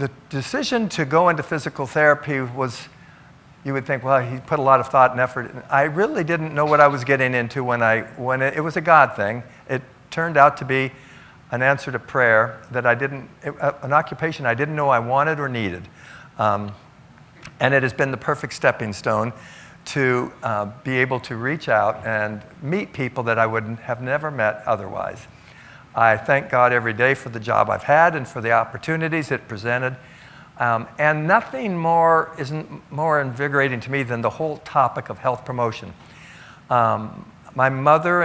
the decision to go into physical therapy was, you would think, well, he put a lot of thought and effort in. I really didn't know what I was getting into when it was a God thing. It turned out to be an answer to prayer that an occupation I didn't know I wanted or needed. And it has been the perfect stepping stone to be able to reach out and meet people that I would have never met otherwise. I thank God every day for the job I've had and for the opportunities it presented. And nothing isn't more invigorating to me than the whole topic of health promotion. My mother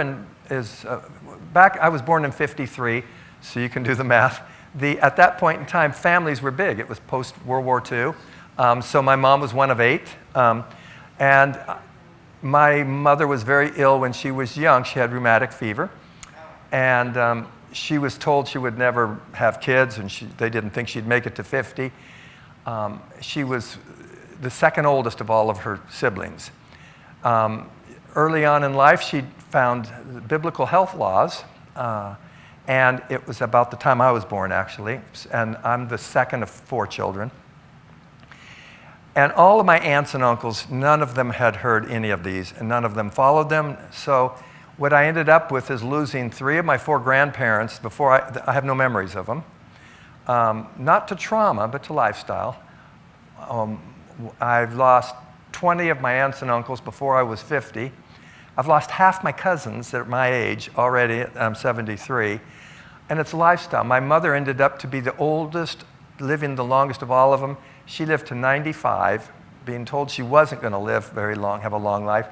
I was born in '53, so you can do the math. At that point in time, families were big. It was post-World War II. So my mom was one of 8. And my mother was very ill when she was young. She had rheumatic fever. And she was told she would never have kids, and they didn't think she'd make it to 50. She was the second oldest of all of her siblings. Early on in life, she found biblical health laws, and it was about the time I was born, actually, and I'm the second of 4 children. And all of my aunts and uncles, none of them had heard any of these, and none of them followed them. So what I ended up with is losing 3 of my 4 grandparents before I have no memories of them. Not to trauma, but to lifestyle. I've lost 20 of my aunts and uncles before I was 50. I've lost half my cousins that are my age already. I'm 73. And it's lifestyle. My mother ended up to be the oldest, living the longest of all of them. She lived to 95, being told she wasn't going to live very long, have a long life.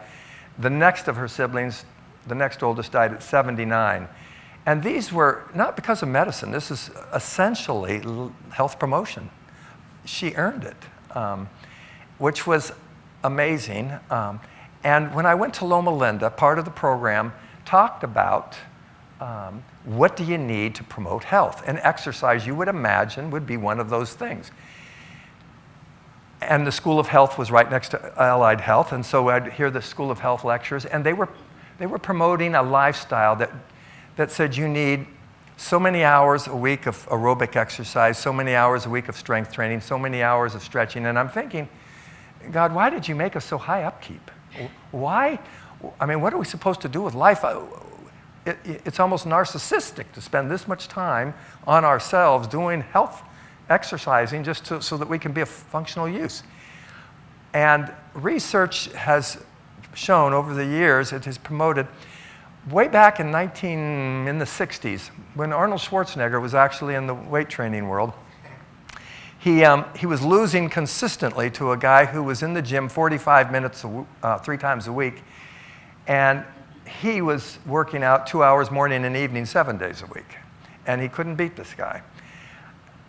The next of her siblings, the next oldest, died at 79. And these were not because of medicine. This is essentially health promotion. She earned it, which was amazing. And when I went to Loma Linda, part of the program talked about what do you need to promote health? And exercise, you would imagine, would be one of those things. And the School of Health was right next to Allied Health, and so I'd hear the School of Health lectures, and they were promoting a lifestyle that said you need so many hours a week of aerobic exercise, so many hours a week of strength training, so many hours of stretching. And I'm thinking, God, why did you make us so high upkeep? Why? I mean, what are we supposed to do with life? It's almost narcissistic to spend this much time on ourselves doing health exercising just so that we can be of functional use. And research has shown over the years, it has promoted, way back in the 60s, when Arnold Schwarzenegger was actually in the weight training world, he was losing consistently to a guy who was in the gym 45 minutes 3 times a week, and he was working out 2 hours morning and evening 7 days a week, and he couldn't beat this guy.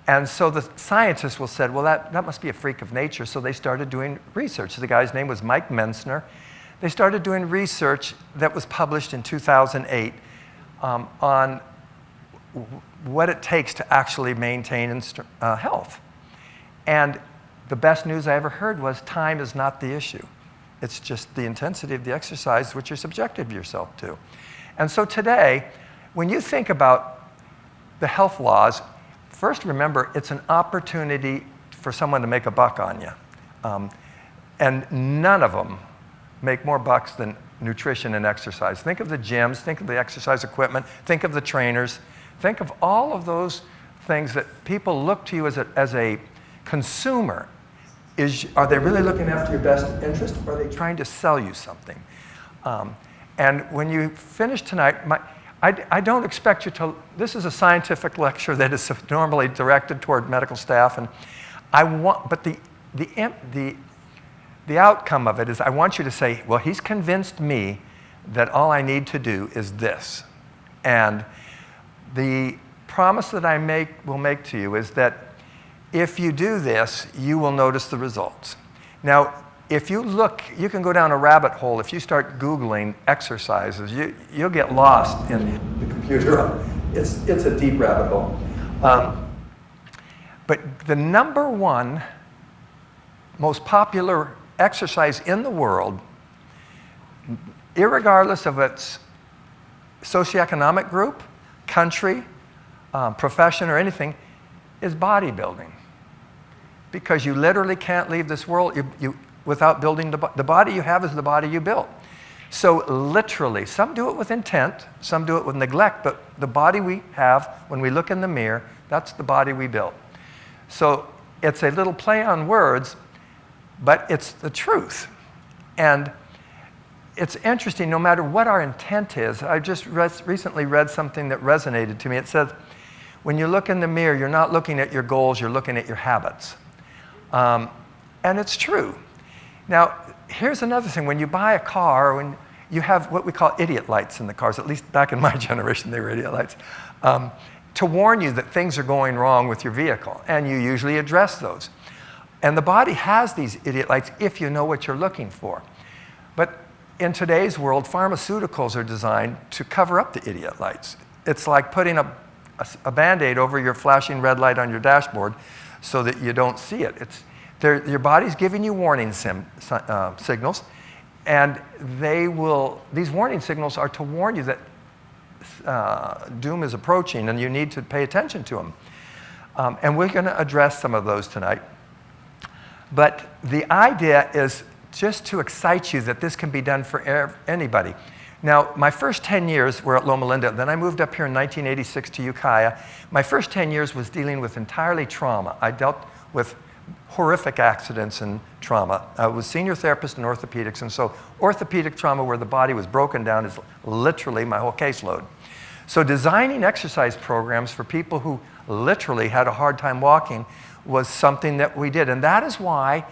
And so the scientists said, well, that must be a freak of nature, so they started doing research. The guy's name was Mike Mensner. They started doing research that was published in 2008 on what it takes to actually maintain health. And the best news I ever heard was time is not the issue. It's just the intensity of the exercise which you're subjecting yourself to. And so today, when you think about the health laws, first remember it's an opportunity for someone to make a buck on you. And none of them make more bucks than nutrition and exercise. Think of the gyms, think of the exercise equipment, think of the trainers, think of all of those things that people look to you as a consumer. Are they really looking after your best interest, or are they trying to sell you something? And when you finish tonight, I don't expect you to, this is a scientific lecture that is normally directed toward medical staff, and but the outcome of it is I want you to say, well, he's convinced me that all I need to do is this. And the promise that I will make to you is that if you do this, you will notice the results. Now, if you look, you can go down a rabbit hole. If you start Googling exercises, you'll get lost in the computer. It's a deep rabbit hole. But the number one most popular exercise in the world, irregardless of its socioeconomic group, country, profession, or anything, is bodybuilding. because you literally can't leave this world without building the body you have is the body you built. So literally, some do it with intent, some do it with neglect, but the body we have, when we look in the mirror, that's the body we built. So it's a little play on words, but it's the truth. And it's interesting, no matter what our intent is. I just recently read something that resonated to me. It says, when you look in the mirror, you're not looking at your goals, you're looking at your habits. And it's true. Now, here's another thing. When you buy a car, when you have what we call idiot lights in the cars, at least back in my generation, they were idiot lights, to warn you that things are going wrong with your vehicle. And you usually address those. And the body has these idiot lights if you know what you're looking for. But in today's world, pharmaceuticals are designed to cover up the idiot lights. It's like putting a Band-Aid over your flashing red light on your dashboard so that you don't see it. Your body's giving you warning signals, and these warning signals are to warn you that doom is approaching and you need to pay attention to them. And we're going to address some of those tonight. But the idea is just to excite you that this can be done for anybody. Now, my first 10 years were at Loma Linda. Then I moved up here in 1986 to Ukiah. My first 10 years was dealing with entirely trauma. I dealt with horrific accidents and trauma. I was senior therapist in orthopedics, and so orthopedic trauma where the body was broken down is literally my whole caseload. So designing exercise programs for people who literally had a hard time walking was something that we did. And that is why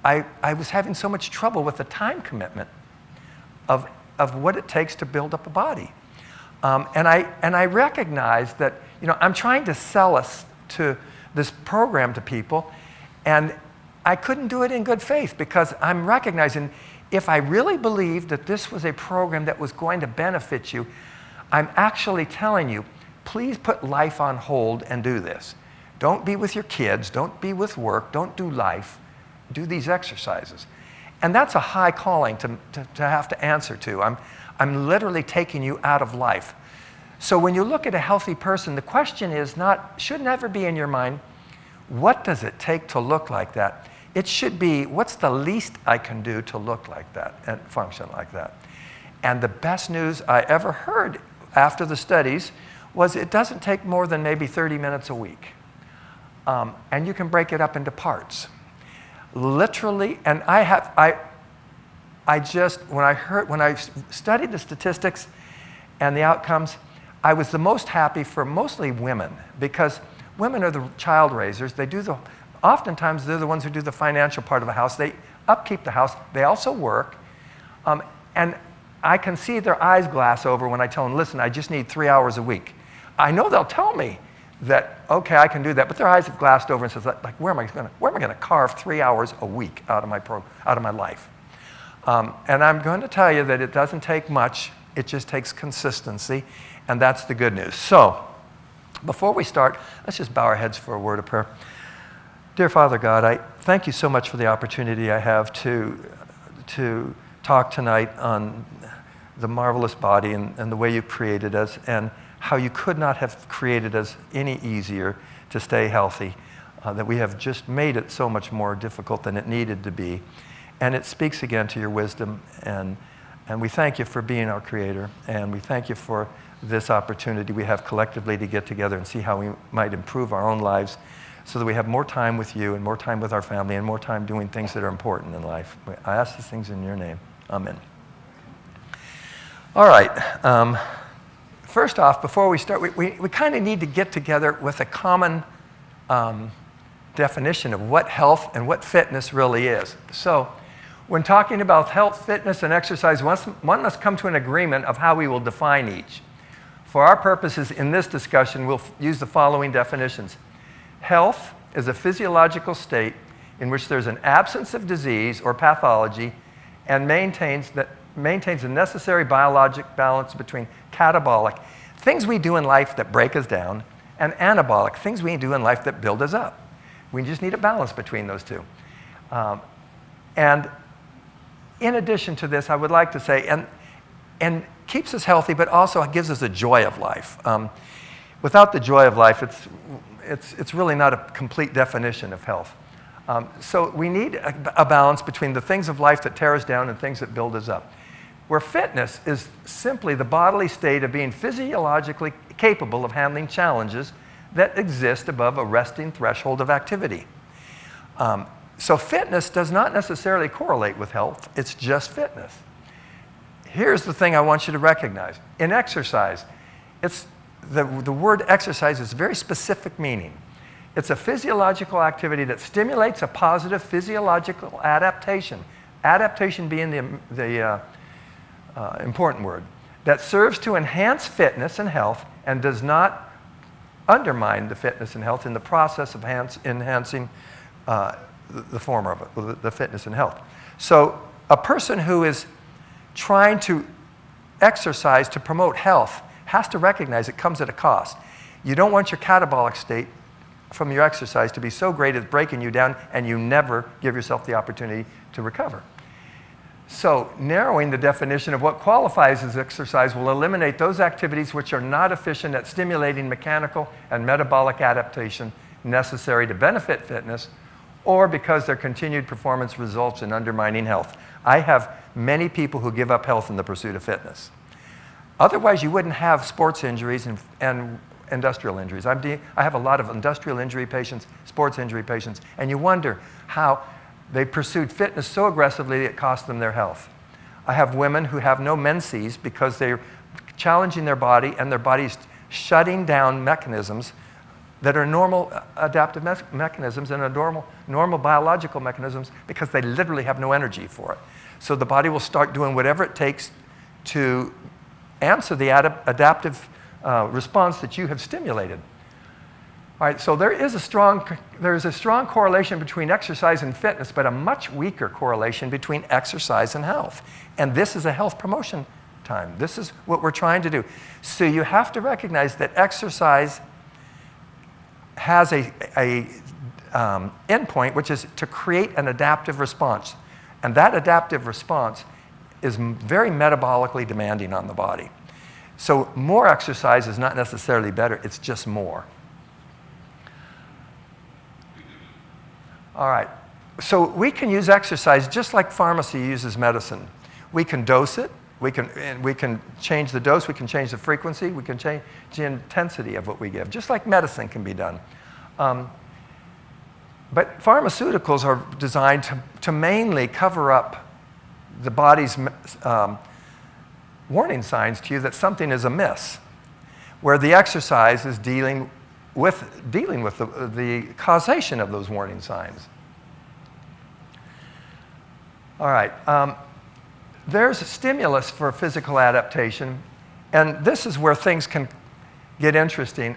I was having so much trouble with the time commitment of what it takes to build up a body. And I recognized that, I'm trying to sell us to this program to people, and I couldn't do it in good faith because I'm recognizing if I really believed that this was a program that was going to benefit you, I'm actually telling you, please put life on hold and do this. Don't be with your kids, don't be with work, don't do life. Do these exercises. And that's a high calling to have to answer to. I'm literally taking you out of life. So when you look at a healthy person, the question should never be in your mind, what does it take to look like that? It should be, what's the least I can do to look like that and function like that? And the best news I ever heard after the studies was it doesn't take more than maybe 30 minutes a week. And you can break it up into parts. Literally, and when I studied the statistics and the outcomes, I was the most happy for mostly women, because women are the child raisers. Oftentimes they're the ones who do the financial part of the house. They upkeep the house. They also work. And I can see their eyes glass over when I tell them, listen, I just need 3 hours a week. I know they'll tell me that, okay, I can do that, but their eyes have glassed over and says, like, where am I going to carve 3 hours a week out of my life? And I'm going to tell you that it doesn't take much. It just takes consistency, and that's the good news. So, before we start, let's just bow our heads for a word of prayer. Dear Father God, I thank you so much for the opportunity I have to talk tonight on the marvelous body and the way you created us, and how you could not have created us any easier to stay healthy, that we have just made it so much more difficult than it needed to be. And it speaks again to your wisdom, and we thank you for being our creator, and we thank you for this opportunity we have collectively to get together and see how we might improve our own lives so that we have more time with you and more time with our family and more time doing things that are important in life. I ask these things in your name. Amen. All right. First off, before we start, we kind of need to get together with a common definition of what health and what fitness really is. So when talking about health, fitness, and exercise, one must come to an agreement of how we will define each. For our purposes in this discussion, we'll use the following definitions. Health is a physiological state in which there's an absence of disease or pathology and maintains a necessary biologic balance between catabolic, things we do in life that break us down, and anabolic, things we do in life that build us up. We just need a balance between those two. And in addition to this, I would like to say, and keeps us healthy, but also gives us a joy of life. Without the joy of life, it's really not a complete definition of health. So we need a balance between the things of life that tear us down and things that build us up. Where fitness is simply the bodily state of being physiologically capable of handling challenges that exist above a resting threshold of activity. So fitness does not necessarily correlate with health, it's just fitness. Here's the thing I want you to recognize. In exercise, the word exercise is a very specific meaning. It's a physiological activity that stimulates a positive physiological adaptation. Adaptation being the important word. That serves to enhance fitness and health and does not undermine the fitness and health in the process of enhancing the former of it, the fitness and health. So a person who is trying to exercise to promote health has to recognize it comes at a cost. You don't want your catabolic state from your exercise to be so great it's breaking you down and you never give yourself the opportunity to recover. So narrowing the definition of what qualifies as exercise will eliminate those activities which are not efficient at stimulating mechanical and metabolic adaptation necessary to benefit fitness, or because their continued performance results in undermining health. I have many people who give up health in the pursuit of fitness. Otherwise, you wouldn't have sports injuries and industrial injuries. I have a lot of industrial injury patients, sports injury patients, and you wonder how they pursued fitness so aggressively it cost them their health. I have women who have no menses because they're challenging their body and their body's shutting down mechanisms that are normal adaptive mechanisms and are normal biological mechanisms because they literally have no energy for it. So the body will start doing whatever it takes to answer the adaptive response that you have stimulated. All right, so there is a strong correlation between exercise and fitness, but a much weaker correlation between exercise and health. And this is a health promotion time. This is what we're trying to do. So you have to recognize that exercise has a endpoint, which is to create an adaptive response. And that adaptive response is very metabolically demanding on the body. So more exercise is not necessarily better, it's just more. All right, so we can use exercise just like pharmacy uses medicine. We can dose it, we can change the dose, we can change the frequency, we can change the intensity of what we give, just like medicine can be done. But pharmaceuticals are designed to mainly cover up the body's warning signs to you that something is amiss, where the exercise is dealing with the causation of those warning signs. All right, there's a stimulus for physical adaptation, and this is where things can get interesting.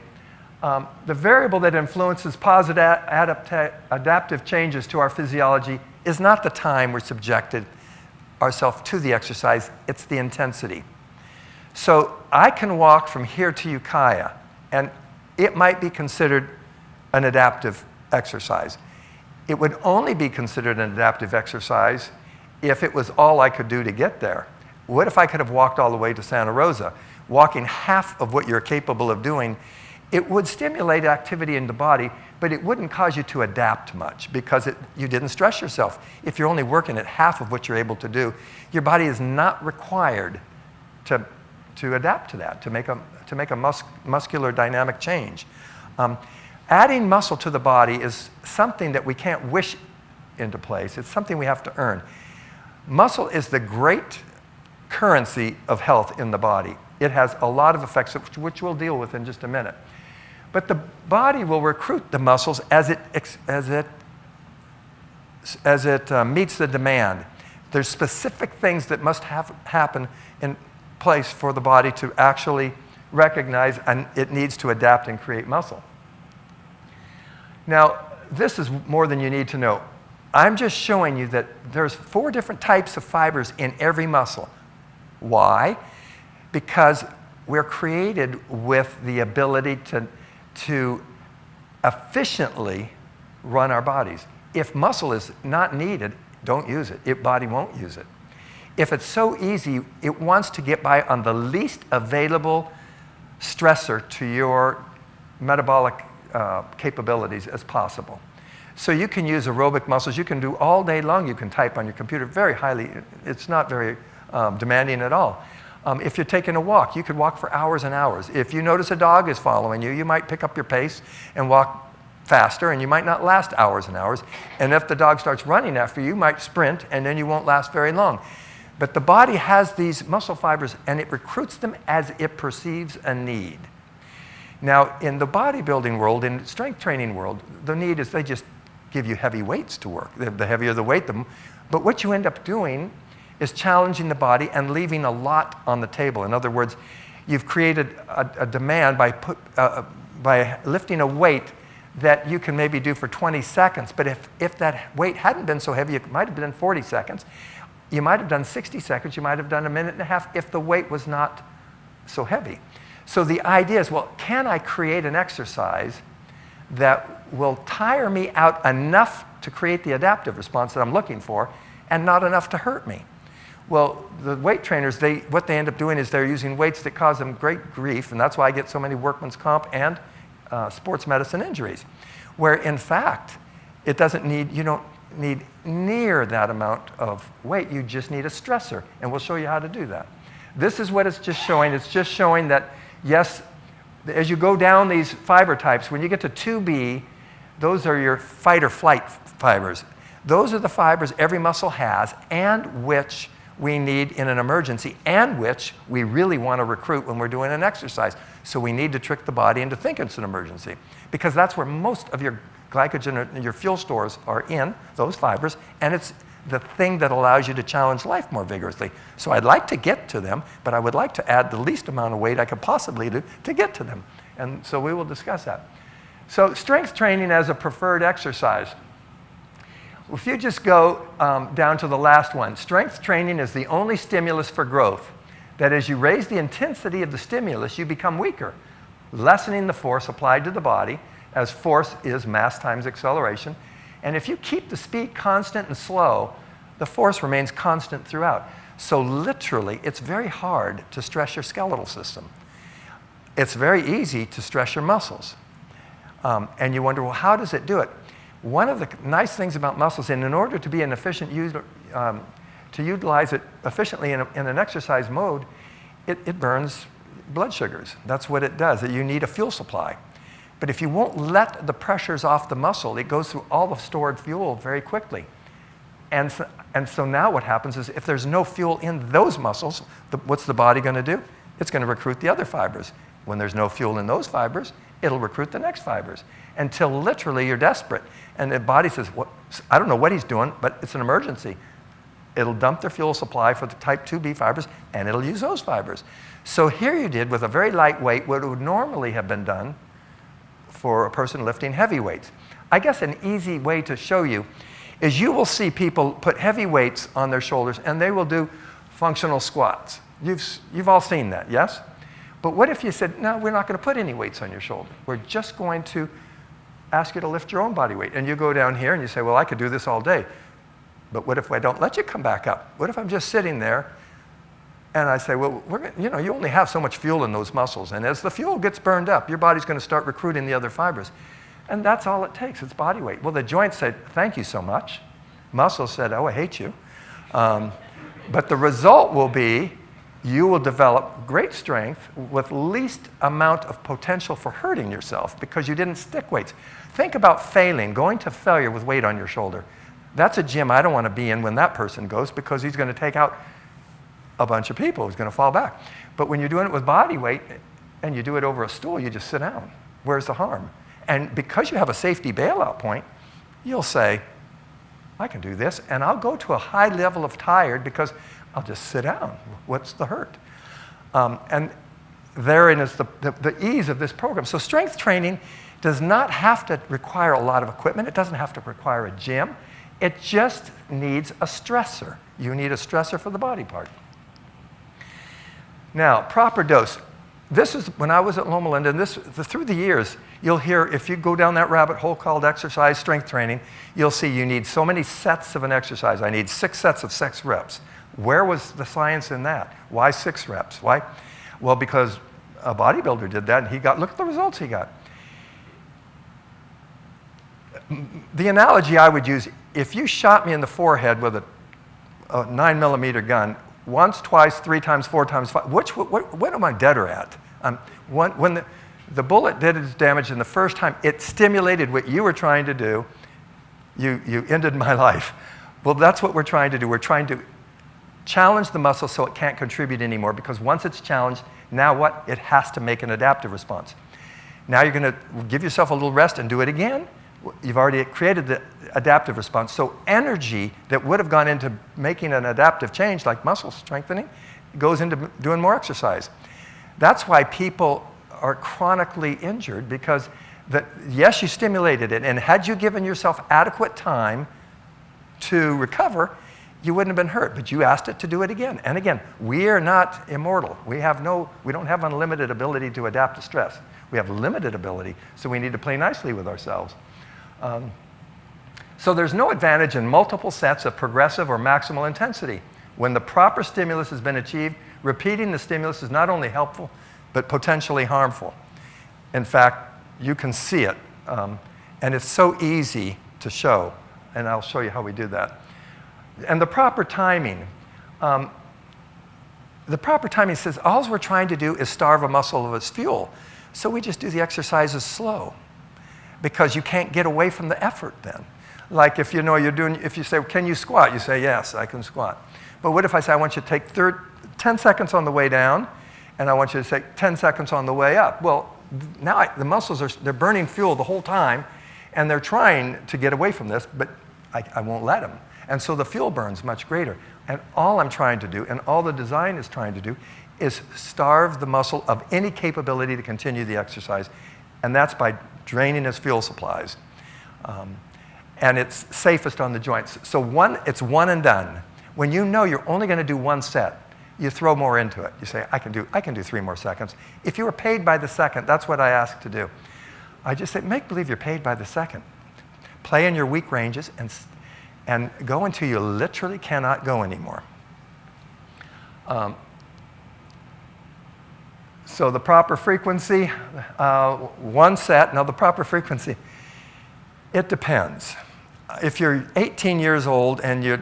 The variable that influences positive adaptive changes to our physiology is not the time we're subjected ourselves to the exercise, it's the intensity. So I can walk from here to Ukiah, and it might be considered an adaptive exercise. It would only be considered an adaptive exercise if it was all I could do to get there. What if I could have walked all the way to Santa Rosa? Walking half of what you're capable of doing, it would stimulate activity in the body, but it wouldn't cause you to adapt much because you didn't stress yourself. If you're only working at half of what you're able to do, your body is not required to adapt to that, to make a muscular dynamic change. Adding muscle to the body is something that we can't wish into place. It's something we have to earn. Muscle is the great currency of health in the body. It has a lot of effects, which we'll deal with in just a minute. But the body will recruit the muscles as it meets the demand. There's specific things that must happen in place for the body to actually recognize and it needs to adapt and create muscle. Now, this is more than you need to know. I'm just showing you that there's 4 different types of fibers in every muscle. Why? Because we're created with the ability to efficiently run our bodies. If muscle is not needed, don't use it. Your body won't use it. If it's so easy, it wants to get by on the least available stressor to your metabolic capabilities as possible. So you can use aerobic muscles. You can do all day long. You can type on your computer very highly. It's not very demanding at all. If you're taking a walk, you could walk for hours and hours. If you notice a dog is following you, you might pick up your pace and walk faster, and you might not last hours and hours. And if the dog starts running after you, you might sprint, and then you won't last very long. But the body has these muscle fibers, and it recruits them as it perceives a need. Now, in the bodybuilding world, in strength training world, the need is they just give you heavy weights to work. The heavier the weight, but what you end up doing is challenging the body and leaving a lot on the table. In other words, you've created a demand by lifting a weight that you can maybe do for 20 seconds. But if that weight hadn't been so heavy, it might have been 40 seconds. You might have done 60 seconds. You might have done a minute and a half if the weight was not so heavy. So the idea is, well, can I create an exercise that will tire me out enough to create the adaptive response that I'm looking for and not enough to hurt me? Well, the weight trainers, what they end up doing is they're using weights that cause them great grief, and that's why I get so many workman's comp and sports medicine injuries, where in fact, you don't need near that amount of weight. You just need a stressor, and we'll show you how to do that. This is what it's just showing. It's just showing that, yes, as you go down these fiber types, when you get to 2B, those are your fight or flight fibers. Those are the fibers every muscle has, and which we need in an emergency, and which we really want to recruit when we're doing an exercise. So we need to trick the body into thinking it's an emergency, because that's where most of your glycogen and your fuel stores are in, those fibers, and it's the thing that allows you to challenge life more vigorously. So I'd like to get to them, but I would like to add the least amount of weight I could possibly do to get to them. And so we will discuss that. So strength training as a preferred exercise. If you just go down to the last one, strength training is the only stimulus for growth. That as you raise the intensity of the stimulus, you become weaker, lessening the force applied to the body, as force is mass times acceleration. And if you keep the speed constant and slow, the force remains constant throughout. So literally, it's very hard to stress your skeletal system. It's very easy to stress your muscles. And you wonder, well, how does it do it? One of the nice things about muscles, and in order to be an efficient user, to utilize it efficiently in an exercise mode, it burns blood sugars. That's what it does. You need a fuel supply. But if you won't let the pressures off the muscle, it goes through all the stored fuel very quickly. And so now what happens is if there's no fuel in those muscles, what's the body going to do? It's going to recruit the other fibers. When there's no fuel in those fibers, it'll recruit the next fibers until literally you're desperate. And the body says, I don't know what he's doing, but it's an emergency. It'll dump their fuel supply for the type 2B fibers, and it'll use those fibers. So here you did, with a very light weight, what would normally have been done for a person lifting heavy weights. I guess an easy way to show you is you will see people put heavy weights on their shoulders, and they will do functional squats. You've all seen that, yes? But what if you said, no, we're not going to put any weights on your shoulder. We're just going to ask you to lift your own body weight. And you go down here and you say, well, I could do this all day. But what if I don't let you come back up? What if I'm just sitting there and I say, well, you only have so much fuel in those muscles. And as the fuel gets burned up, your body's going to start recruiting the other fibers. And that's all it takes. It's body weight. Well, the joint said, thank you so much. Muscle said, oh, I hate you. But the result will be you will develop great strength with least amount of potential for hurting yourself because you didn't stick weights. Think about failing, going to failure with weight on your shoulder. That's a gym I don't want to be in when that person goes, because he's going to take out a bunch of people. He's going to fall back. But when you're doing it with body weight and you do it over a stool, you just sit down. Where's the harm? And because you have a safety bailout point, you'll say, I can do this, and I'll go to a high level of tired because I'll just sit down. What's the hurt? And therein is the ease of this program. So strength training does not have to require a lot of equipment. It doesn't have to require a gym. It just needs a stressor. You need a stressor for the body part. Now, proper dose. This is when I was at Loma Linda, and through the years, you'll hear, if you go down that rabbit hole called exercise strength training, you'll see you need so many sets of an exercise. I need 6 sets of 6 reps. Where was the science in that? Why 6 reps? Why? Well, because a bodybuilder did that, and look at the results he got. The analogy I would use, if you shot me in the forehead with a 9mm gun, once, twice, 3 times, 4 times, 5, what am I deader at? When the bullet did its damage in the first time, it stimulated what you were trying to do. You ended my life. Well, that's what we're trying to do. We're trying to challenge the muscle so it can't contribute anymore, because once it's challenged, now what? It has to make an adaptive response. Now you're going to give yourself a little rest and do it again. You've already created the adaptive response. So energy that would have gone into making an adaptive change, like muscle strengthening, goes into doing more exercise. That's why people are chronically injured, because yes, you stimulated it, and had you given yourself adequate time to recover, you wouldn't have been hurt, but you asked it to do it again and again. We are not immortal. We don't have unlimited ability to adapt to stress. We have limited ability, so we need to play nicely with ourselves. So there's no advantage in multiple sets of progressive or maximal intensity. When the proper stimulus has been achieved, repeating the stimulus is not only helpful, but potentially harmful. In fact, you can see it, and it's so easy to show, and I'll show you how we do that. And the proper timing. The proper timing says all we're trying to do is starve a muscle of its fuel. So we just do the exercises slow, because you can't get away from the effort then. Like if if you say, can you squat? You say, yes, I can squat. But what if I say, I want you to take 10 seconds on the way down, and I want you to take 10 seconds on the way up? Well, now the muscles they're burning fuel the whole time, and they're trying to get away from this, but I won't let them. And so the fuel burn's much greater. And all I'm trying to do, and all the design is trying to do, is starve the muscle of any capability to continue the exercise. And that's by draining its fuel supplies. And it's safest on the joints. So it's one and done. When you know you're only going to do one set, you throw more into it. You say, I can do 3 more seconds. If you were paid by the second, that's what I ask to do. I just say, make believe you're paid by the second. Play in your weak ranges and go until you literally cannot go anymore. So the proper frequency, 1 set. Now the proper frequency, it depends. If you're 18 years old and you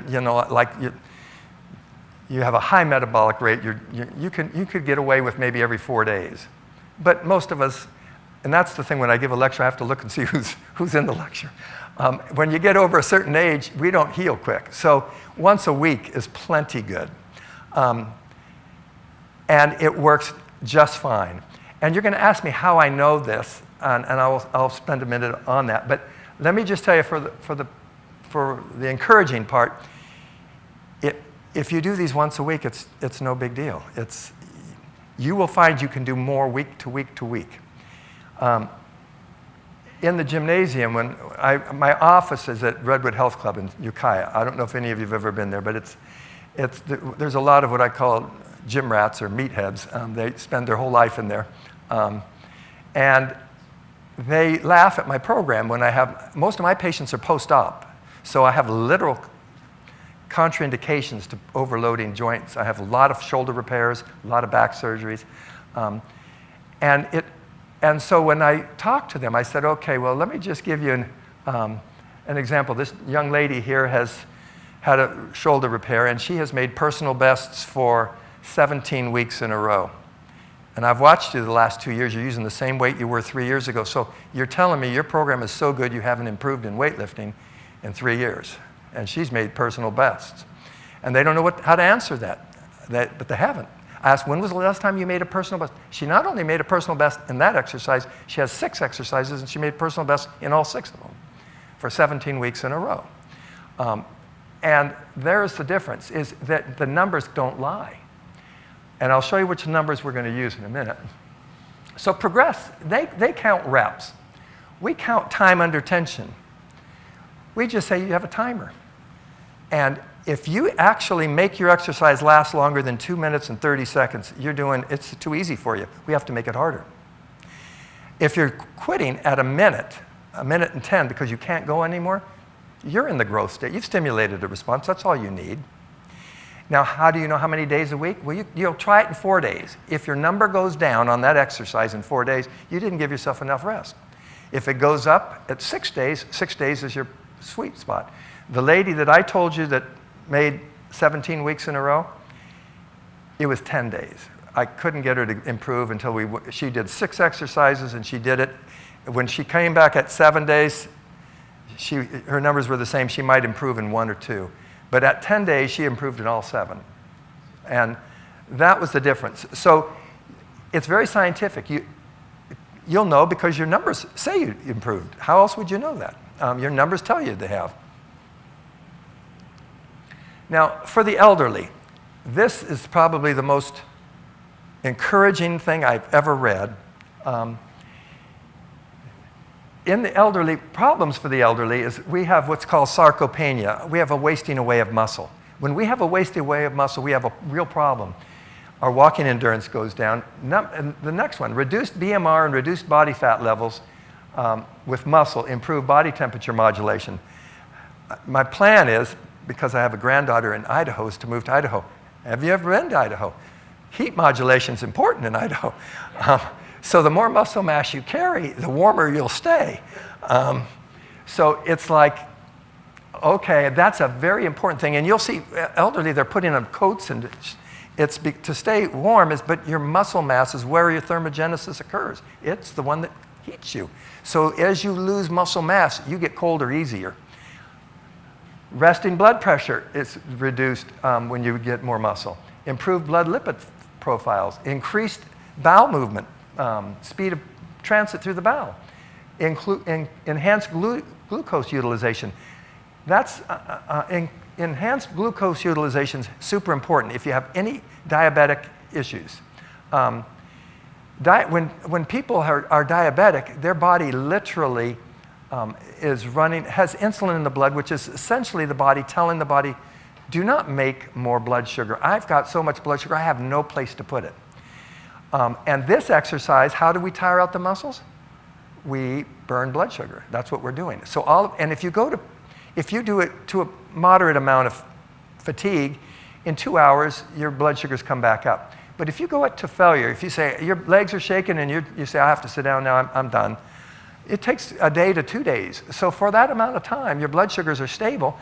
have a high metabolic rate, you could get away with maybe every 4 days. But most of us, and that's the thing, when I give a lecture, I have to look and see who's in the lecture. When you get over a certain age, we don't heal quick. So once a week is plenty good. And it works just fine. And you're going to ask me how I know this, and I'll spend a minute on that. But let me just tell you, for the encouraging part, if you do these once a week, it's no big deal. You will find you can do more week to week to week. In the gymnasium, my office is at Redwood Health Club in Ukiah. I don't know if any of you have ever been there, but there's a lot of what I call gym rats or meatheads. They spend their whole life in there. And they laugh at my program when most of my patients are post-op. So I have literal contraindications to overloading joints. I have a lot of shoulder repairs, a lot of back surgeries. And so when I talked to them, I said, okay, well, let me just give you an example. This young lady here has had a shoulder repair, and she has made personal bests for 17 weeks in a row. And I've watched you the last 2 years. You're using the same weight you were 3 years ago. So you're telling me your program is so good you haven't improved in weightlifting in 3 years. And she's made personal bests. And they don't know how to answer that, but they haven't. I asked, when was the last time you made a personal best? She not only made a personal best in that exercise, she has 6 exercises, and she made personal best in all 6 of them for 17 weeks in a row. And there's the difference, is that the numbers don't lie. And I'll show you which numbers we're going to use in a minute. So progress, they count reps. We count time under tension. We just say you have a timer. And if you actually make your exercise last longer than 2 minutes and 30 seconds, it's too easy for you. We have to make it harder. If you're quitting at a minute and 10 because you can't go anymore, you're in the growth state. You've stimulated a response. That's all you need. Now, how do you know how many days a week? Well, you'll try it in 4 days. If your number goes down on that exercise in 4 days, you didn't give yourself enough rest. If it goes up at 6 days is your sweet spot. The lady that I told you that made 17 weeks in a row, it was 10 days. I couldn't get her to improve until she did 6 exercises, and she did it. When she came back at 7 days, her numbers were the same. She might improve in 1 or 2. But at 10 days, she improved in all 7. And that was the difference. So it's very scientific. You'll know because your numbers say you improved. How else would you know that? Your numbers tell you they have. Now, for the elderly, this is probably the most encouraging thing I've ever read. In the elderly, problems for the elderly is we have what's called sarcopenia. We have a wasting away of muscle. When we have a wasting away of muscle, we have a real problem. Our walking endurance goes down. And the next one, reduced BMR and reduced body fat levels with muscle improve body temperature modulation. My plan is, because I have a granddaughter in Idaho, is to move to Idaho. Have you ever been to Idaho? Heat modulation is important in Idaho. So the more muscle mass you carry, the warmer you'll stay. So it's like, okay, that's a very important thing. And you'll see elderly, they're putting on coats, and it's to stay warm, but your muscle mass is where your thermogenesis occurs. It's the one that heats you. So as you lose muscle mass, you get colder easier. Resting blood pressure is reduced when you get more muscle. Improved blood lipid profiles. Increased bowel movement. Speed of transit through the bowel, enhanced glucose utilization. That's enhanced glucose utilization is super important if you have any diabetic issues. When people are diabetic, their body literally has insulin in the blood, which is essentially the body telling the body, do not make more blood sugar. I've got so much blood sugar, I have no place to put it. And this exercise, how do we tire out the muscles? We burn blood sugar. That's what we're doing. So if you do it to a moderate amount of fatigue, in 2 hours, your blood sugars come back up. But if you go to failure, if you say your legs are shaking and you say, I have to sit down now, I'm done, it takes a day to 2 days. So for that amount of time, your blood sugars are stable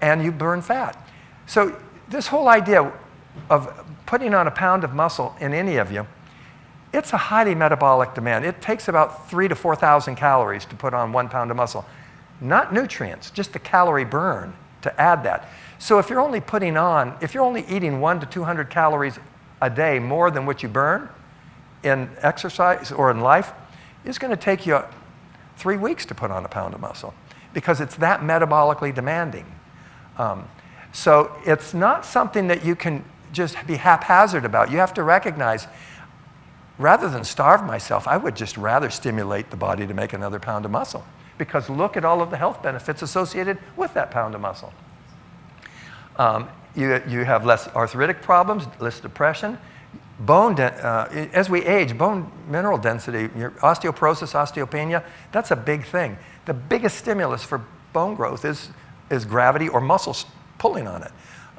and you burn fat. So this whole idea of putting on a pound of muscle in any of you, it's a highly metabolic demand. It takes about 3,000 to 4,000 calories to put on 1 pound of muscle. Not nutrients, just the calorie burn to add that. So if you're only eating 100 to 200 calories a day more than what you burn in exercise or in life, it's going to take you 3 weeks to put on a pound of muscle because it's that metabolically demanding. So it's not something that you can just be haphazard about. You have to recognize, rather than starve myself, I would just rather stimulate the body to make another pound of muscle, because look at all of the health benefits associated with that pound of muscle. You have less arthritic problems, less depression. As we age, bone mineral density, your osteoporosis, osteopenia, that's a big thing. The biggest stimulus for bone growth is gravity or muscles pulling on it.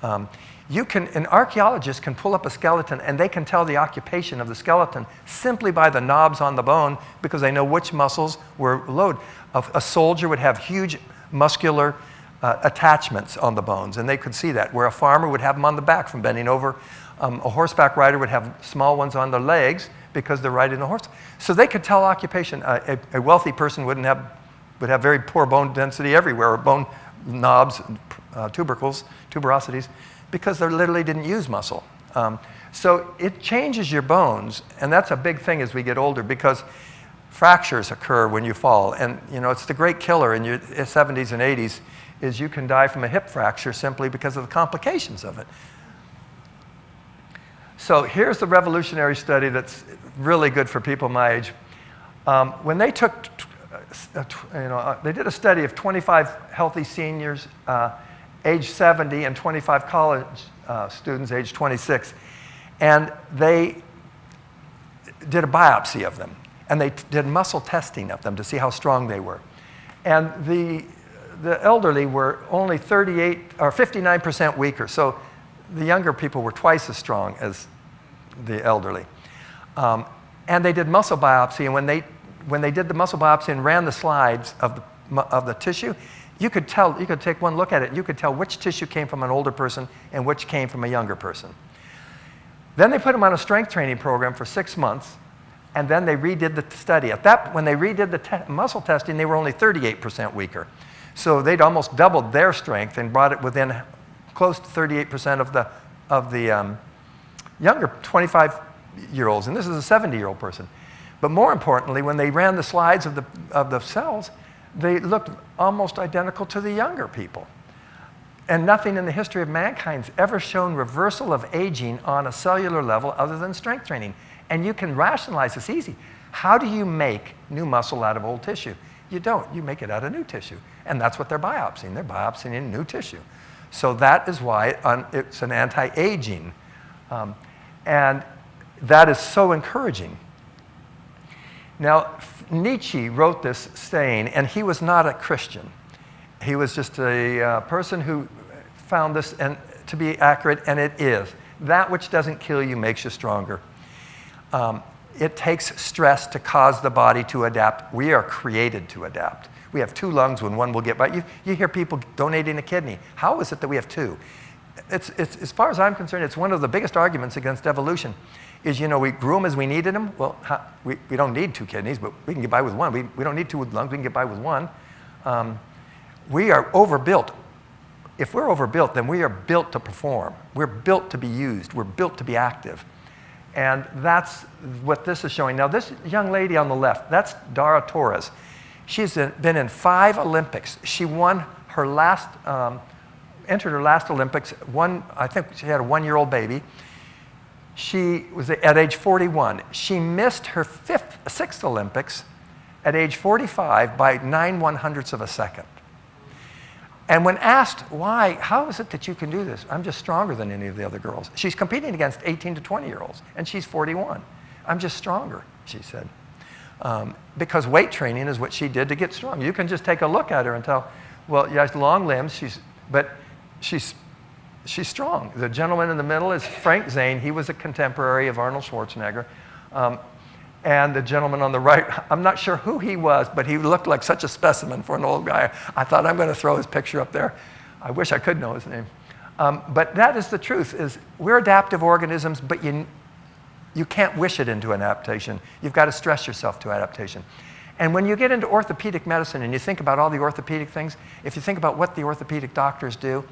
An archaeologist can pull up a skeleton and they can tell the occupation of the skeleton simply by the knobs on the bone because they know which muscles were loaded. A soldier would have huge muscular attachments on the bones, and they could see that, where a farmer would have them on the back from bending over. A horseback rider would have small ones on their legs because they're riding the horse. So they could tell occupation. A wealthy person would have very poor bone density everywhere, or bone knobs, tuberosities, because they literally didn't use muscle. So it changes your bones, and that's a big thing as we get older, because fractures occur when you fall. And it's the great killer in your 70s and 80s is you can die from a hip fracture simply because of the complications of it. So here's the revolutionary study that's really good for people my age. When they took, they did a study of 25 healthy seniors, age 70, and 25 college students, age 26, and they did a biopsy of them, and they did muscle testing of them to see how strong they were. And the elderly were only 38 or 59% weaker, so the younger people were twice as strong as the elderly. And they did muscle biopsy, and when they when they did the muscle biopsy and ran the slides of the tissue, you could take one look at it, and you could tell which tissue came from an older person and which came from a younger person. Then they put them on a strength training program for 6 months, and then they redid the study. When they redid the muscle testing, they were only 38% weaker. So they'd almost doubled their strength and brought it within close to 38% of the younger 25-year-olds, and this is a 70-year-old person. But more importantly, when they ran the slides of the cells, they looked almost identical to the younger people. And nothing in the history of mankind's ever shown reversal of aging on a cellular level other than strength training. And you can rationalize this easy. How do you make new muscle out of old tissue? You don't. You make it out of new tissue. And that's what they're biopsying. They're biopsying in new tissue. So that is why it's an anti-aging. And that is so encouraging. Now, Nietzsche wrote this saying, and he was not a Christian. He was just a person who found this to be accurate, and it is. That which doesn't kill you makes you stronger. It takes stress to cause the body to adapt. We are created to adapt. We have 2 lungs when one will get by. You hear people donating a kidney. How is it that we have 2? It's, as far as I'm concerned, it's one of the biggest arguments against evolution. Is, we grew them as we needed them. Well, we don't need 2 kidneys, but we can get by with 1. We don't need 2 lungs, we can get by with 1. We are overbuilt. If we're overbuilt, then we are built to perform. We're built to be used. We're built to be active. And that's what this is showing. Now, this young lady on the left, that's Dara Torres. She's been in 5 Olympics. She won her last, entered her last Olympics. I think she had a 1-year-old baby. She was at age 41. She missed her 6th Olympics at age 45 by 9/100ths of a second. And when asked why, how is it that you can do this? I'm just stronger than any of the other girls. She's competing against 18 to 20-year-olds, and she's 41. I'm just stronger, she said. Because weight training is what she did to get strong. You can just take a look at her and tell, well, she has long limbs, but she's strong. The gentleman in the middle is Frank Zane. He was a contemporary of Arnold Schwarzenegger. And the gentleman on the right, I'm not sure who he was, but he looked like such a specimen for an old guy. I thought, I'm going to throw his picture up there. I wish I could know his name. But that is the truth, is we're adaptive organisms, but you can't wish it into an adaptation. You've got to stress yourself to adaptation. And when you get into orthopedic medicine and you think about all the orthopedic things, if you think about what the orthopedic doctors do,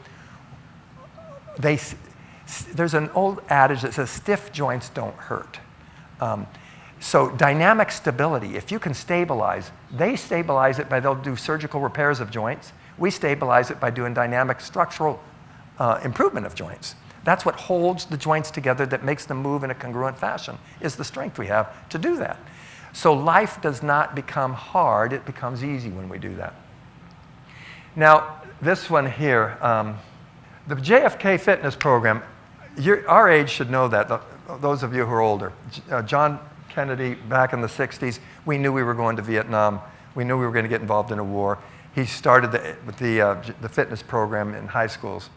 there's an old adage that says stiff joints don't hurt. So dynamic stability, if you can stabilize, they stabilize it they'll do surgical repairs of joints. We stabilize it by doing dynamic structural improvement of joints. That's what holds the joints together, that makes them move in a congruent fashion, is the strength we have to do that. So life does not become hard, it becomes easy when we do that. Now, this one here, the JFK fitness program, our age should know that, those of you who are older. John Kennedy, back in the 60s, we knew we were going to Vietnam. We knew we were going to get involved in a war. He started the fitness program in high schools.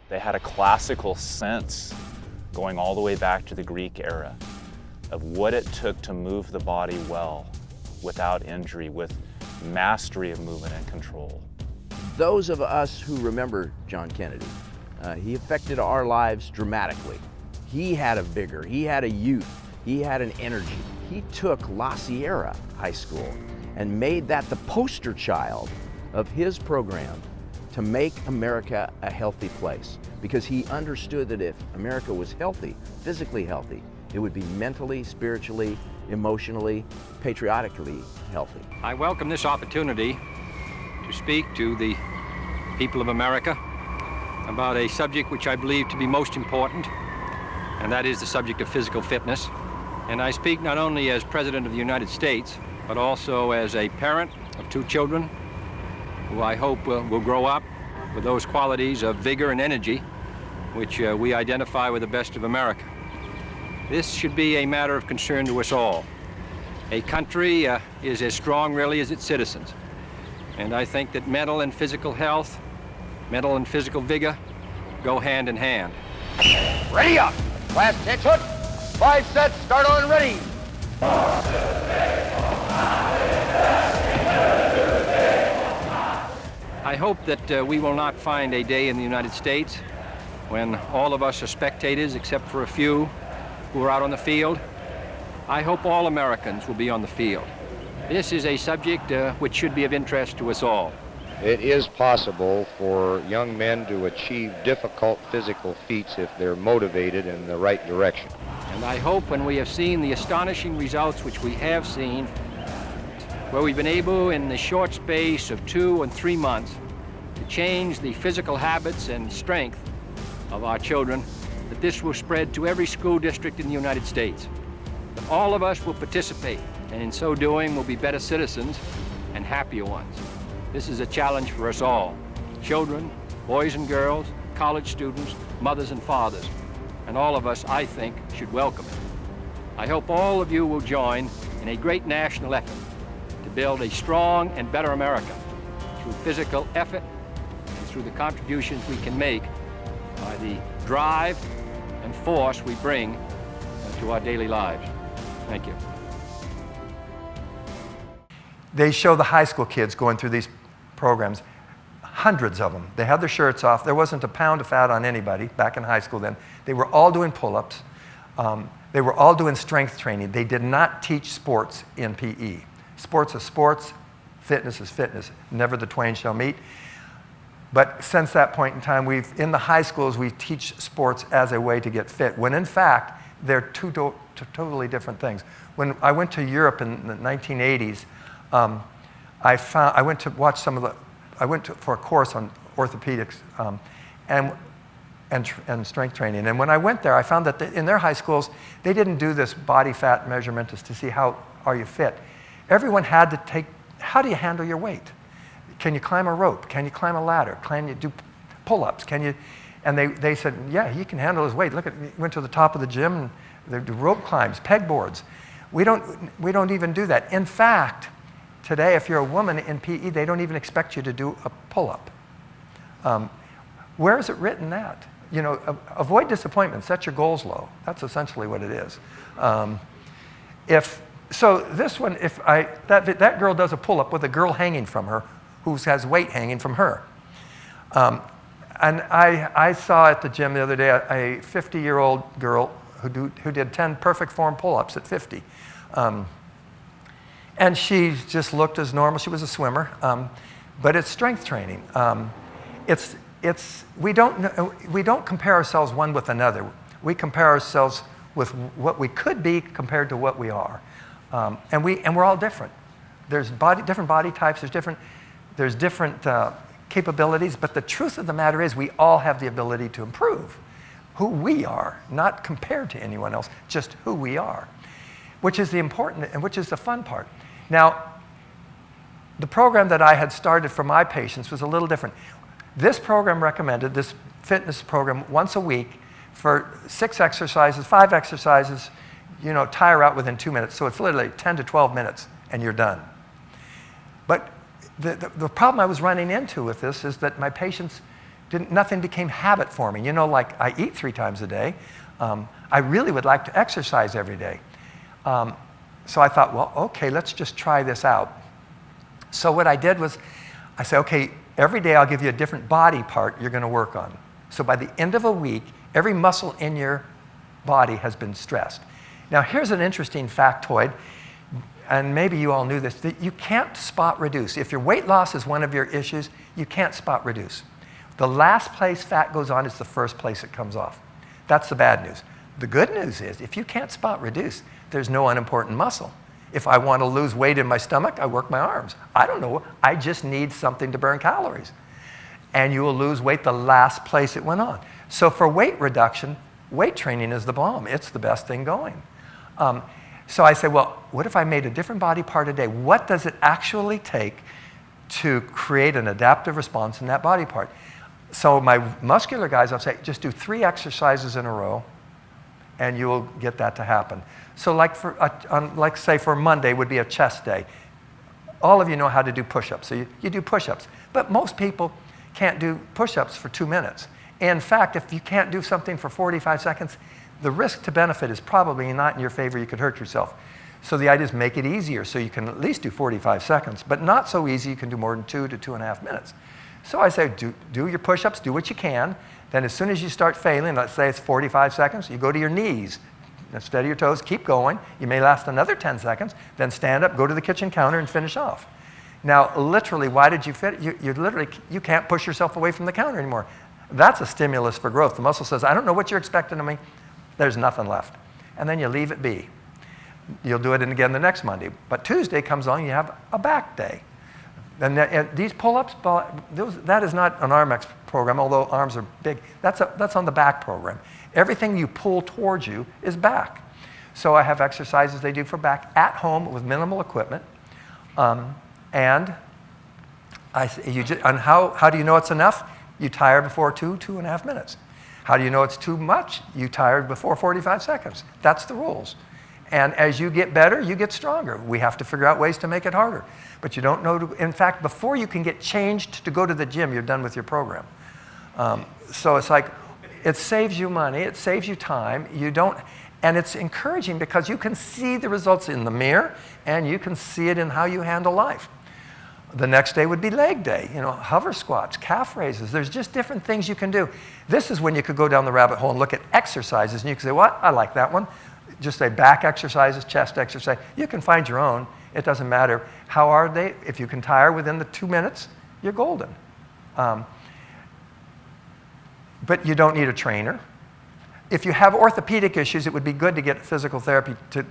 They had a classical sense going all the way back to the Greek era of what it took to move the body well, without injury, with mastery of movement and control. Those of us who remember John Kennedy, he affected our lives dramatically. He had a vigor, he had a youth, he had an energy. He took La Sierra High School and made that the poster child of his program to make America a healthy place, because he understood that if America was healthy, physically healthy, it would be mentally, spiritually, emotionally, patriotically healthy. I welcome this opportunity to speak to the people of America about a subject which I believe to be most important, and that is the subject of physical fitness. And I speak not only as President of the United States, but also as a parent of 2 children who I hope will grow up with those qualities of vigor and energy which we identify with the best of America. This should be a matter of concern to us all. A country is as strong really as its citizens. And I think that mental and physical health, mental and physical vigor go hand in hand. Ready up! Class attention! 5 sets, start on ready! I hope that we will not find a day in the United States when all of us are spectators except for a few who are out on the field. I hope all Americans will be on the field. This is a subject which should be of interest to us all. It is possible for young men to achieve difficult physical feats if they're motivated in the right direction. And I hope when we have seen the astonishing results which we have seen, where we've been able in the short space of 2 and 3 months to change the physical habits and strength of our children, that this will spread to every school district in the United States. That all of us will participate, and in so doing will be better citizens and happier ones. This is a challenge for us all, children, boys and girls, college students, mothers and fathers, and all of us, I think, should welcome it. I hope all of you will join in a great national effort to build a strong and better America through physical effort and through the contributions we can make by the drive and force we bring to our daily lives. Thank you. They show the high school kids going through these programs, hundreds of them. They had their shirts off. There wasn't a pound of fat on anybody back in high school then. They were all doing pull-ups. They were all doing strength training. They did not teach sports in PE. Sports is sports, fitness is fitness. Never the twain shall meet. But since that point in time, in the high schools, we teach sports as a way to get fit, when in fact, they're two totally different things. When I went to Europe in the 1980s, I went to watch for a course on orthopedics and strength training. And when I went there, I found that in their high schools, they didn't do this body fat measurement to see how are you fit. Everyone had to take, how do you handle your weight? Can you climb a rope? Can you climb a ladder? Can you do pull-ups? And they said, yeah, he can handle his weight. Look at, he went to the top of the gym and they do rope climbs, pegboards. We don't even do that. In fact, today, if you're a woman in PE, they don't even expect you to do a pull-up. Where is it written that? You know, avoid disappointment, set your goals low. That's essentially what it is. So this one, if that girl does a pull-up with a girl hanging from her, who has weight hanging from her. And I saw at the gym the other day a 50-year-old girl who did 10 perfect form pull-ups at 50. And she just looked as normal. She was a swimmer, but it's strength training. We don't compare ourselves one with another. We compare ourselves with what we could be compared to what we are, and we're all different. There's different body types. There's different capabilities. But the truth of the matter is, we all have the ability to improve who we are, not compared to anyone else, just who we are, which is the important and which is the fun part. Now, the program that I had started for my patients was a little different. This program recommended, this fitness program, once a week for 6 exercises, 5 exercises, you know, tire out within 2 minutes. So it's literally 10 to 12 minutes and you're done. But the problem I was running into with this is that my patients nothing became habit forming. You know, like I eat 3 times a day. I really would like to exercise every day. So I thought, well, okay, let's just try this out. So what I did was, I said, okay, every day I'll give you a different body part you're going to work on. So by the end of a week, every muscle in your body has been stressed. Now here's an interesting factoid, and maybe you all knew this, that you can't spot reduce. If your weight loss is one of your issues, you can't spot reduce. The last place fat goes on is the first place it comes off. That's the bad news. The good news is, if you can't spot reduce, there's no unimportant muscle. If I want to lose weight in my stomach, I work my arms. I don't know, I just need something to burn calories. And you will lose weight the last place it went on. So for weight reduction, weight training is the bomb. It's the best thing going. So I said, well, what if I made a different body part a day? What does it actually take to create an adaptive response in that body part? So my muscular guys, I'll say, just do 3 exercises in a row, and you will get that to happen. So like say for Monday would be a chest day. All of you know how to do push-ups, so you do push-ups. But most people can't do push-ups for 2 minutes. In fact, if you can't do something for 45 seconds, the risk to benefit is probably not in your favor. You could hurt yourself. So the idea is make it easier so you can at least do 45 seconds, but not so easy you can do more than 2 to 2.5 minutes. So I say, do your push-ups, do what you can. Then as soon as you start failing, let's say it's 45 seconds, you go to your knees. Steady your toes, keep going. You may last another 10 seconds, then stand up, go to the kitchen counter, and finish off. Now, literally, why did you fit? You can't push yourself away from the counter anymore. That's a stimulus for growth. The muscle says, I don't know what you're expecting of me. There's nothing left. And then you leave it be. You'll do it again the next Monday. But Tuesday comes along, you have a back day. And these pull-ups, that is not an arm program, although arms are big. That's on the back program. Everything you pull towards you is back. So I have exercises they do for back at home with minimal equipment. And how do you know it's enough? You tire before 2.5 minutes. How do you know it's too much? You tire before 45 seconds. That's the rules. And as you get better, you get stronger. We have to figure out ways to make it harder. But you don't know, in fact, before you can get changed to go to the gym, you're done with your program. So it's like, it saves you money, it saves you time. And it's encouraging because you can see the results in the mirror and you can see it in how you handle life. The next day would be leg day, hover squats, calf raises. There's just different things you can do. This is when you could go down the rabbit hole and look at exercises and you can say, what? I like that one. Just say back exercises, chest exercise. You can find your own. It doesn't matter. How are they? If you can tire within the 2 minutes, you're golden. But you don't need a trainer. If you have orthopedic issues, it would be good to get physical therapy to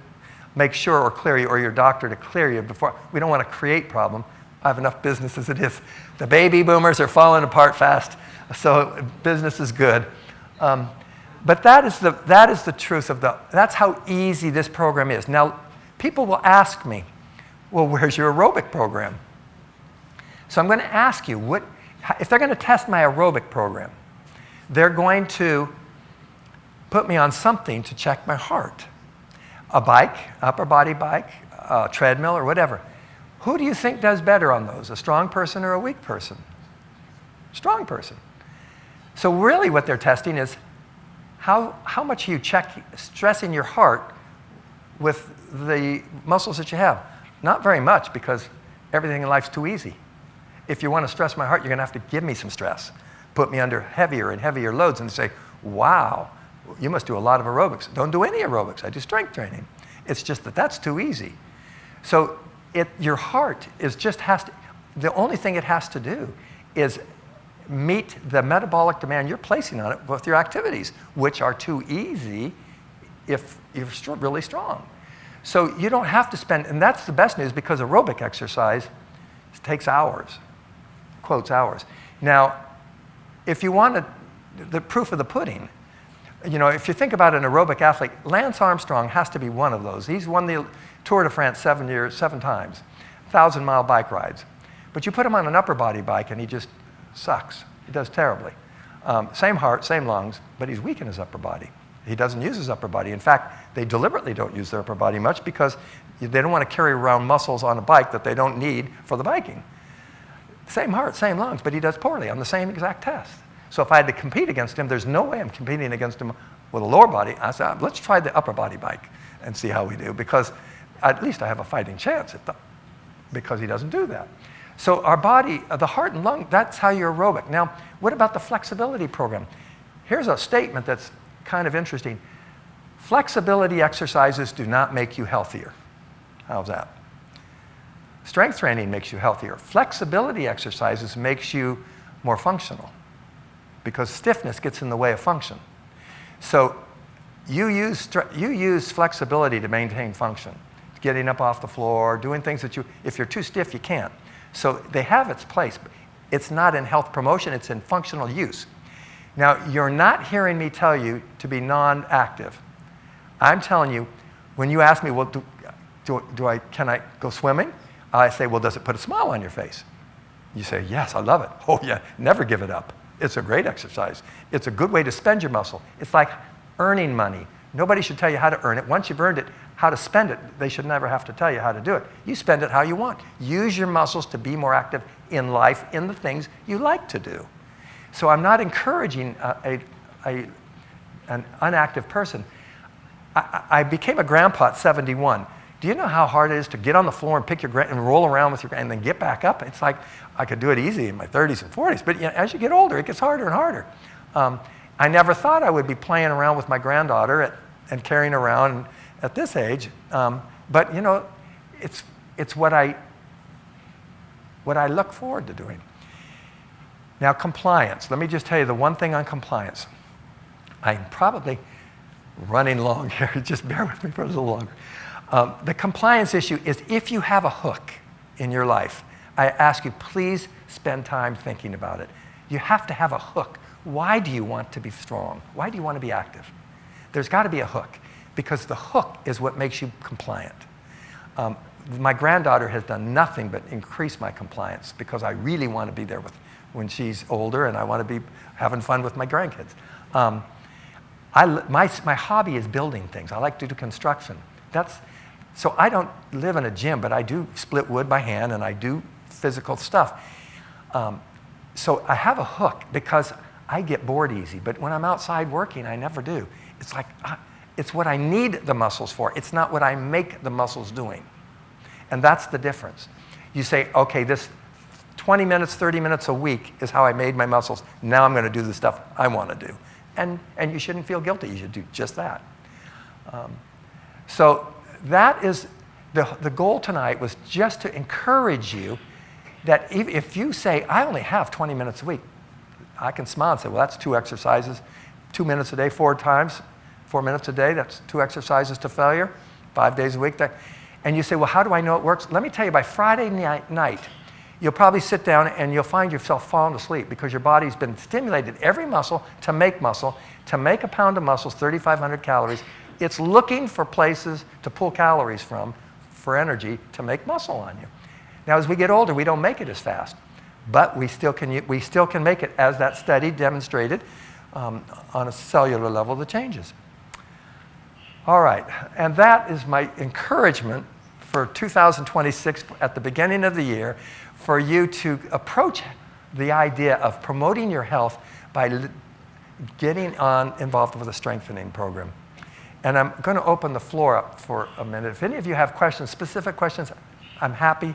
make sure or clear you, or your doctor to clear you before. We don't want to create problem. I have enough business as it is. The baby boomers are falling apart fast, so business is good. But that is the truth that's how easy this program is. Now, people will ask me, well, where's your aerobic program? So I'm going to ask you, if they're going to test my aerobic program, they're going to put me on something to check my heart. A bike, upper body bike, a treadmill, or whatever. Who do you think does better on those, a strong person or a weak person? Strong person. So really what they're testing is how much you check stress in your heart with the muscles that you have. Not very much, because everything in life's too easy. If you want to stress my heart, you're going to have to give me some stress. Put me under heavier and heavier loads and say, wow, you must do a lot of aerobics. Don't do any aerobics. I do strength training. It's just that's too easy. So your heart the only thing it has to do is meet the metabolic demand you're placing on it with your activities, which are too easy if you're really strong. So you don't have to spend, and that's the best news, because aerobic exercise takes hours, quotes hours. Now, if you want the proof of the pudding, if you think about an aerobic athlete, Lance Armstrong has to be one of those. He's won the Tour de France 7 times, 1,000-mile bike rides. But you put him on an upper body bike and he just sucks. He does terribly. Same heart, same lungs, but he's weak in his upper body. He doesn't use his upper body. In fact, they deliberately don't use their upper body much because they don't want to carry around muscles on a bike that they don't need for the biking. Same heart, same lungs, but he does poorly on the same exact test. So if I had to compete against him, there's no way I'm competing against him with a lower body. I said, let's try the upper body bike and see how we do, because at least I have a fighting chance because he doesn't do that. So our body, the heart and lung, that's how you're aerobic. Now, what about the flexibility program? Here's a statement that's kind of interesting. Flexibility exercises do not make you healthier. How's that? Strength training makes you healthier. Flexibility exercises makes you more functional, because stiffness gets in the way of function. So you use flexibility to maintain function, getting up off the floor, doing things that if you're too stiff, you can't. So they have its place, but it's not in health promotion, it's in functional use. Now, you're not hearing me tell you to be non-active. I'm telling you, when you ask me, well, can I go swimming? I say, well, does it put a smile on your face? You say, yes, I love it. Oh yeah, never give it up. It's a great exercise. It's a good way to spend your muscle. It's like earning money. Nobody should tell you how to earn it. Once you've earned it, how to spend it, they should never have to tell you how to do it. You spend it how you want. Use your muscles to be more active in life, in the things you like to do. So I'm not encouraging an inactive person. I became a grandpa at 71. Do you know how hard it is to get on the floor and pick and roll around with and then get back up? It's like I could do it easy in my 30s and 40s, but as you get older, it gets harder and harder. I never thought I would be playing around with my granddaughter and carrying around at this age, but it's what I look forward to doing. Now, compliance. Let me just tell you the one thing on compliance. I'm probably running long here. Just bear with me for a little longer. The compliance issue is if you have a hook in your life, I ask you, please spend time thinking about it. You have to have a hook. Why do you want to be strong? Why do you want to be active? There's got to be a hook, because the hook is what makes you compliant. My granddaughter has done nothing but increase my compliance because I really want to be there when she's older, and I want to be having fun with my grandkids. My hobby is building things. I like to do construction. So I don't live in a gym, but I do split wood by hand, and I do physical stuff. So I have a hook because I get bored easy. But when I'm outside working, I never do. It's like, it's what I need the muscles for. It's not what I make the muscles doing. And that's the difference. You say, okay, this 20 minutes, 30 minutes a week is how I made my muscles. Now I'm going to do the stuff I want to do. And you shouldn't feel guilty. You should do just that. So that is, the goal tonight was just to encourage you that if you say, I only have 20 minutes a week, I can smile and say, well, that's 2 exercises, 2 minutes a day, 4 times, 4 minutes a day, that's 2 exercises to failure, 5 days a week. And you say, well, how do I know it works? Let me tell you, by Friday night, you'll probably sit down and you'll find yourself falling asleep because your body's been stimulated, every muscle, to make a pound of muscle, 3,500 calories. It's looking for places to pull calories from for energy to make muscle on you. Now, as we get older, we don't make it as fast, but we still can make it, as that study demonstrated, on a cellular level, the changes. All right, and that is my encouragement for 2026 at the beginning of the year, for you to approach the idea of promoting your health by getting involved with a strengthening program. And I'm going to open the floor up for a minute. If any of you have questions, specific questions, I'm happy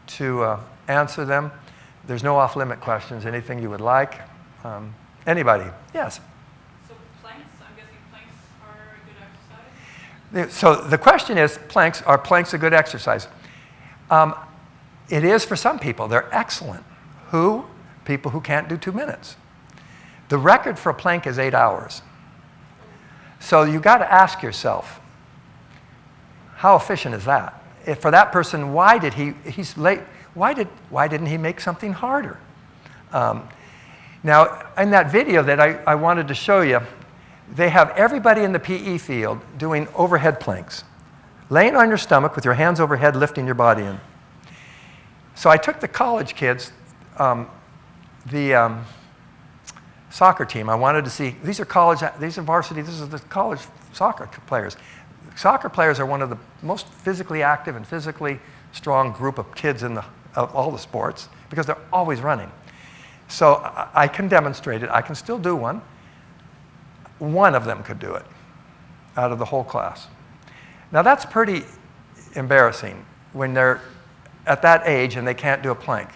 to answer them. There's no off-limit questions, anything you would like. Anybody? Yes? So planks, I'm guessing planks are a good exercise? So the question is, are planks a good exercise? It is for some people. They're excellent. People who can't do 2 minutes. The record for a plank is 8 hours. So you got to ask yourself, how efficient is that? If for that person, why he's late? Why didn't he make something harder? Now, in that video that I wanted to show you, they have everybody in the PE field doing overhead planks, laying on your stomach with your hands overhead, lifting your body in. So I took the college kids, the soccer team. I wanted to see, these are varsity, this is the college soccer players. Soccer players are one of the most physically active and physically strong group of kids of all the sports because they're always running. So I can demonstrate it. I can still do one. One of them could do it out of the whole class. Now that's pretty embarrassing when they're at that age and they can't do a plank.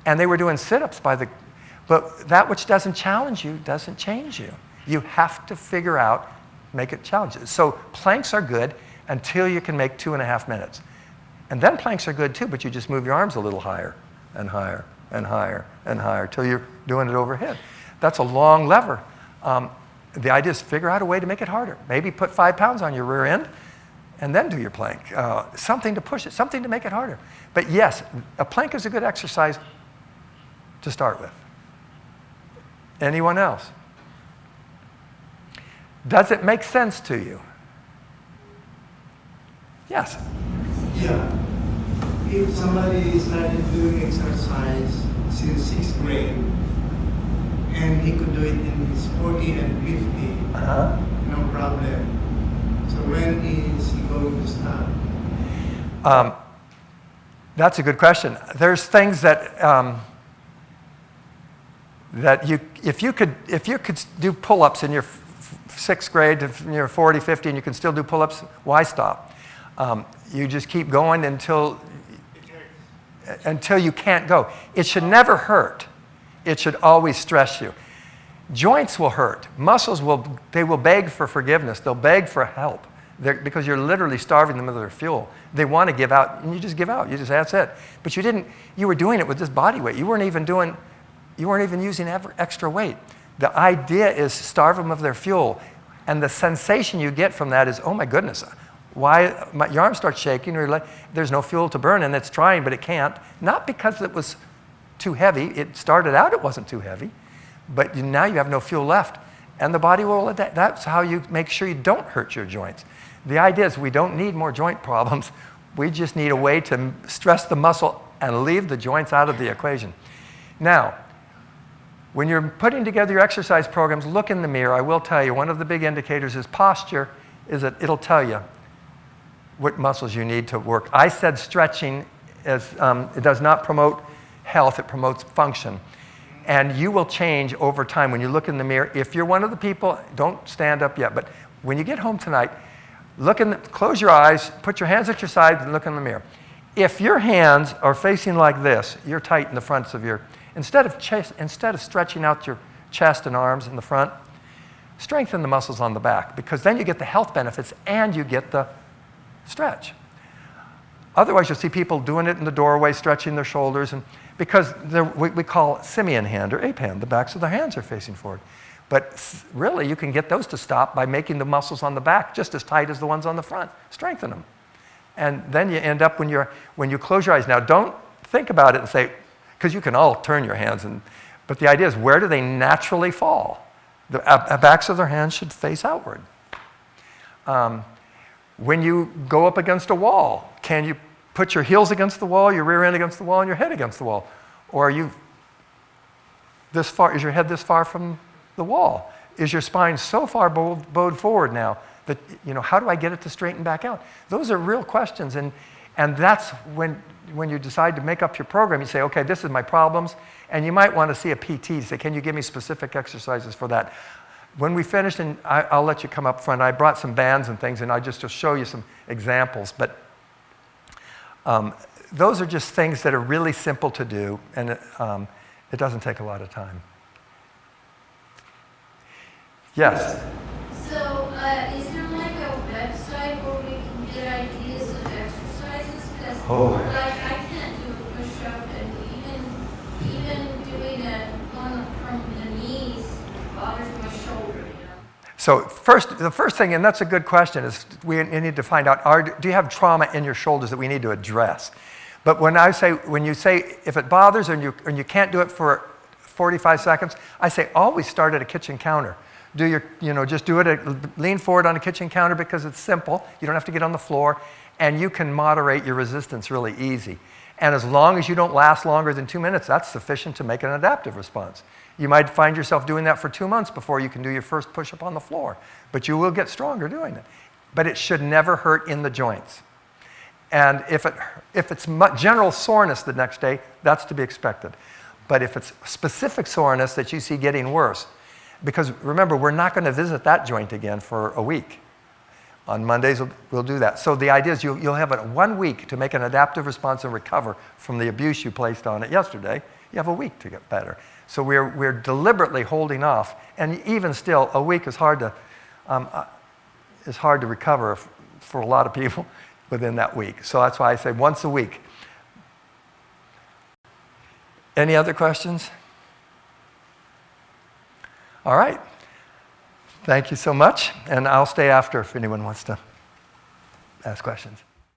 And they were doing sit-ups but that which doesn't challenge you doesn't change you. You have to figure out, make it challenging. So planks are good until you can make 2.5 minutes. And then planks are good too, but you just move your arms a little higher and higher and higher and higher till you're doing it overhead. That's a long lever. The idea is figure out a way to make it harder. Maybe put 5 pounds on your rear end and then do your plank. Something to push it, something to make it harder. But yes, a plank is a good exercise to start with. Anyone else? Does it make sense to you? Yes? Yeah. If somebody started doing exercise since 6th grade, and he could do it in his 40 and 50, no problem. So when is he going to stop? That's a good question. There's things that if you could do pull-ups in your 6th grade, if you're 40, 50, and you can still do pull-ups, why stop? You just keep going until you can't go. It should never hurt. It should always stress you. Joints will hurt. Muscles will beg for forgiveness. They'll beg for help because you're literally starving them of their fuel. They want to give out, and you just give out. That's it. But you were doing it with this body weight. You weren't even using extra weight. The idea is starve them of their fuel. And the sensation you get from that is, oh my goodness, your arm starts shaking, or there's no fuel to burn, and it's trying, but it can't. Not because it was too heavy. It started out, it wasn't too heavy. But now you have no fuel left. And the body will adapt. That's how you make sure you don't hurt your joints. The idea is we don't need more joint problems. We just need a way to stress the muscle and leave the joints out of the equation. Now, when you're putting together your exercise programs, look in the mirror. I will tell you, one of the big indicators is posture, is that it'll tell you what muscles you need to work. I said stretching it does not promote health, it promotes function. And you will change over time when you look in the mirror. If you're one of the people, don't stand up yet, but when you get home tonight, close your eyes, put your hands at your sides, and look in the mirror. If your hands are facing like this, you're tight in the fronts of your, instead of stretching out your chest and arms in the front, strengthen the muscles on the back, because then you get the health benefits and you get the stretch. Otherwise, you'll see people doing it in the doorway, stretching their shoulders, and because we call simian hand or ape hand, the backs of their hands are facing forward. But really, you can get those to stop by making the muscles on the back just as tight as the ones on the front. Strengthen them. And then you end up when you close your eyes. Now, don't think about it and say, because you can all turn your hands, but the idea is, where do they naturally fall? The backs of their hands should face outward. When you go up against a wall, can you put your heels against the wall, your rear end against the wall, and your head against the wall? Or are you this far? Is your head this far from the wall? Is your spine so far bowed forward now that, how do I get it to straighten back out? Those are real questions, and that's when you decide to make up your program, you say, okay, this is my problems, and you might want to see a PT to say, can you give me specific exercises for that? When we finish, and I'll let you come up front, I brought some bands and things, and I just to show you some examples, but those are just things that are really simple to do, and it doesn't take a lot of time. Yes? So, is there like a website where we can get ideas of exercises? Because, I can't do a push-up, and even doing it from the knees bothers my shoulder, So the first thing, and that's a good question, is we need to find out, do you have trauma in your shoulders that we need to address? But when you say, if it bothers and you can't do it for 45 seconds, I say always start at a kitchen counter. Just do it, lean forward on a kitchen counter because it's simple. You don't have to get on the floor, and you can moderate your resistance really easy. And as long as you don't last longer than 2 minutes, that's sufficient to make an adaptive response. You might find yourself doing that for 2 months before you can do your first push-up on the floor, but you will get stronger doing it. But it should never hurt in the joints. And if it's general soreness the next day, that's to be expected. But if it's specific soreness that you see getting worse, because remember, we're not going to visit that joint again for a week. On Mondays, we'll do that. So the idea is you'll have 1 week to make an adaptive response and recover from the abuse you placed on it yesterday. You have a week to get better. So we're deliberately holding off, and even still, a week is hard to recover for a lot of people within that week. So that's why I say once a week. Any other questions? All right. Thank you so much, and I'll stay after if anyone wants to ask questions.